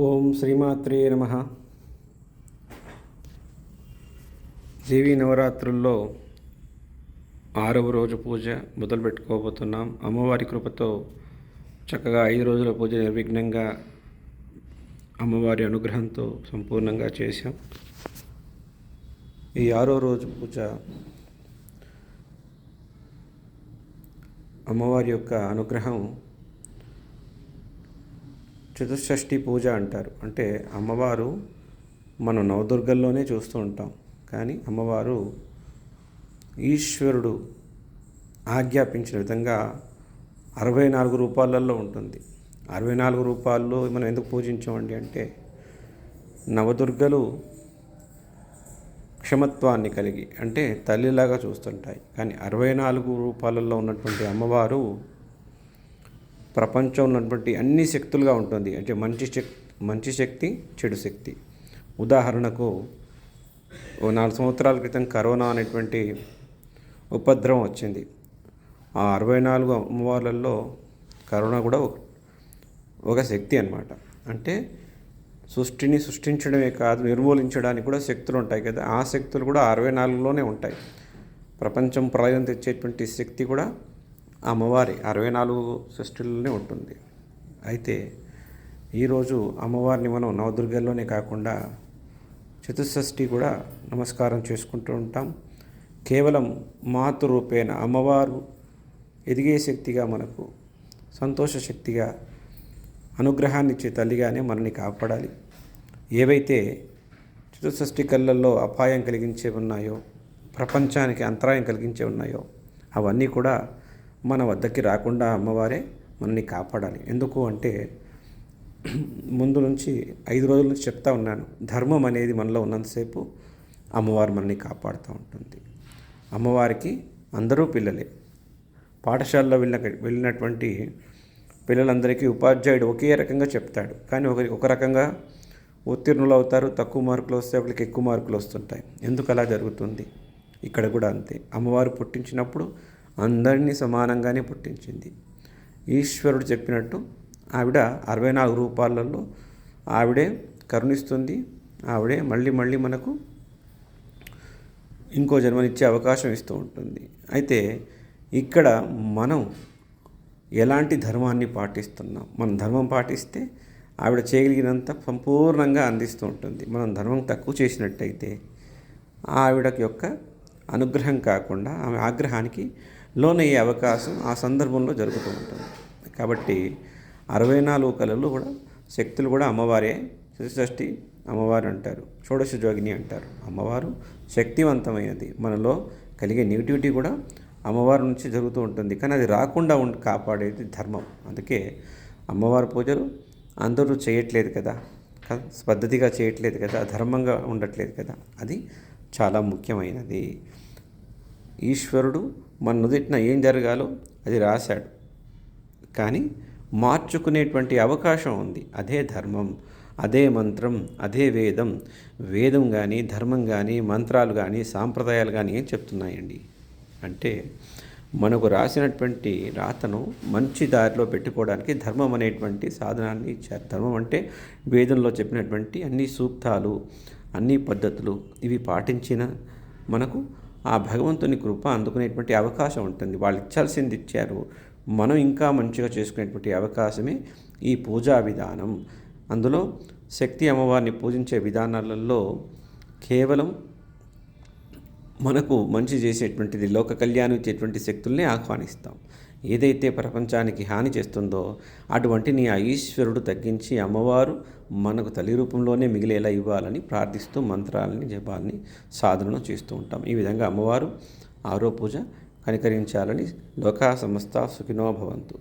ఓం శ్రీమాత్రే నమః. దేవీ నవరాత్రుల్లో 6వ రోజు పూజ మొదలు పెట్టుకోబోతున్నాం. అమ్మవారి కృపతో చక్కగా 5 రోజుల పూజ నిర్విఘ్నంగా అమ్మవారి అనుగ్రహంతో సంపూర్ణంగా చేశాం. ఈ 6వ రోజు పూజ అమ్మవారి యొక్క అనుగ్రహం చతుషష్ఠి పూజ అంటారు. అంటే అమ్మవారు మనం నవదుర్గల్లోనే చూస్తూ ఉంటాం, కానీ అమ్మవారు ఈశ్వరుడు ఆజ్ఞాపించిన విధంగా 64 రూపాలలో ఉంటుంది. 64 రూపాల్లో మనం ఎందుకు పూజించామండి అంటే, నవదుర్గలు క్షమత్వాన్ని కలిగి అంటే తల్లిలాగా చూస్తుంటాయి, కానీ 64 రూపాలలో ఉన్నటువంటి అమ్మవారు ప్రపంచం ఉన్నటువంటి అన్ని శక్తులుగా ఉంటుంది. అంటే మంచి శక్తి, చెడు శక్తి. ఉదాహరణకు 4 సంవత్సరాల క్రితం కరోనా అనేటువంటి ఉపద్రవం వచ్చింది. ఆ 64 అమ్మవార్లలో కరోనా కూడా ఒక శక్తి అన్నమాట. అంటే సృష్టిని సృష్టించడమే కాదు, నిర్మూలించడానికి కూడా శక్తులు ఉంటాయి కదా. ఆ శక్తులు కూడా 64లోనే ఉంటాయి. ప్రపంచం ప్రళయం తెచ్చేటువంటి శక్తి కూడా అమ్మవారి 64 సృష్టిలోనే ఉంటుంది. అయితే ఈరోజు అమ్మవారిని మనం నవదుర్గల్లోనే కాకుండా చతుషష్ఠి కూడా నమస్కారం చేసుకుంటూ ఉంటాం. కేవలం మాతృరూపేణ అమ్మవారు ఎదిగే శక్తిగా, మనకు సంతోష శక్తిగా, అనుగ్రహాన్ని ఇచ్చే తల్లిగానే మనల్ని కాపాడాలి. ఏవైతే చతుషష్ఠి కళ్ళల్లో అపాయం కలిగించే ఉన్నాయో, ప్రపంచానికి అంతరాయం కలిగించే ఉన్నాయో, అవన్నీ కూడా మన వద్దకి రాకుండా అమ్మవారే మనల్ని కాపాడాలి. ఎందుకు అంటే, ముందు నుంచి 5 రోజుల నుంచి చెప్తా ఉన్నాను, ధర్మం అనేది మనలో ఉన్నంతసేపు అమ్మవారు మనల్ని కాపాడుతూ ఉంటుంది. అమ్మవారికి అందరూ పిల్లలే. పాఠశాలలో వెళ్ళినటువంటి పిల్లలందరికీ ఉపాధ్యాయుడు ఒకే రకంగా చెప్తాడు, కానీ ఒక రకంగా ఉత్తీర్ణులు అవుతారు. తక్కువ మార్కులు వస్తే ఒకరికి ఎక్కువ మార్కులు వస్తుంటాయి. ఎందుకు అలా జరుగుతుంది? ఇక్కడ కూడా అంతే. అమ్మవారు పుట్టించినప్పుడు అందరినీ సమానంగానే పుట్టించింది. ఈశ్వరుడు చెప్పినట్టు ఆవిడ 64 రూపాలలో ఆవిడే కరుణిస్తుంది. ఆవిడే మళ్ళీ మనకు ఇంకో జన్మనిచ్చే అవకాశం ఇస్తూ ఉంటుంది. అయితే ఇక్కడ మనం ఎలాంటి ధర్మాన్ని పాటిస్తున్నాం? మనం ధర్మం పాటిస్తే ఆవిడ చేయగలిగినంత సంపూర్ణంగా అందిస్తూ ఉంటుంది. మనం ధర్మం తక్కువ చేసినట్టయితే ఆవిడ యొక్క అనుగ్రహం కాకుండా ఆమె ఆగ్రహానికి లోనయ్యే అవకాశం ఆ సందర్భంలో జరుగుతూ ఉంటుంది. కాబట్టి 64 కళలు కూడా శక్తులు కూడా అమ్మవారే. చతుషష్ఠి అమ్మవారు అంటారు, షోడశ జోగిని అంటారు. అమ్మవారు శక్తివంతమైనది. మనలో కలిగే నెగిటివిటీ కూడా అమ్మవారి నుంచి జరుగుతూ ఉంటుంది, కానీ అది రాకుండా కాపాడేది ధర్మం. అందుకే అమ్మవారి పూజలు అందరూ చేయట్లేదు కదా, పద్ధతిగా చేయట్లేదు కదా, ధర్మంగా ఉండట్లేదు కదా. అది చాలా ముఖ్యమైనది. ఈశ్వరుడు మన నుదిటిన ఏం జరగాలో అది రాశాడు, కానీ మార్చుకునేటువంటి అవకాశం ఉంది. అదే ధర్మం, అదే మంత్రం, అదే వేదం. వేదం కానీ, ధర్మం కానీ, మంత్రాలు కానీ, సాంప్రదాయాలు కానీ ఏం చెప్తున్నాయండి అంటే, మనకు రాసినటువంటి రాతను మంచి దారిలో పెట్టుకోవడానికి ధర్మం అనేటువంటి సాధనాన్ని ఇచ్చారు. ధర్మం అంటే వేదంలో చెప్పినటువంటి అన్ని సూక్తాలు, అన్ని పద్ధతులు, ఇవి పాటించిన మనకు ఆ భగవంతుని కృప అందుకునేటువంటి అవకాశం ఉంటుంది. వాళ్ళు ఇచ్చాల్సింది ఇచ్చారు, మనం ఇంకా మంచిగా చేసుకునేటువంటి అవకాశమే ఈ పూజా విధానం. అందులో శక్తి అమ్మవారిని పూజించే విధానాలలో కేవలం మనకు మంచి చేసేటువంటిది, లోక కళ్యాణం ఇచ్చేటువంటి శక్తుల్ని ఆహ్వానిస్తాం. ఏదైతే ప్రపంచానికి హాని చేస్తుందో అటువంటిని ఆ ఈశ్వరుడు తగ్గించి అమ్మవారు మనకు తల్లి రూపంలోనే మిగిలేలా ఇవ్వాలని ప్రార్థిస్తూ మంత్రాలని, జపాలని, సాధనను చేస్తూ ఉంటాం. ఈ విధంగా అమ్మవారు 6వ పూజ కనికరించాలని. లోకా సమస్త సుఖినో భవంతు.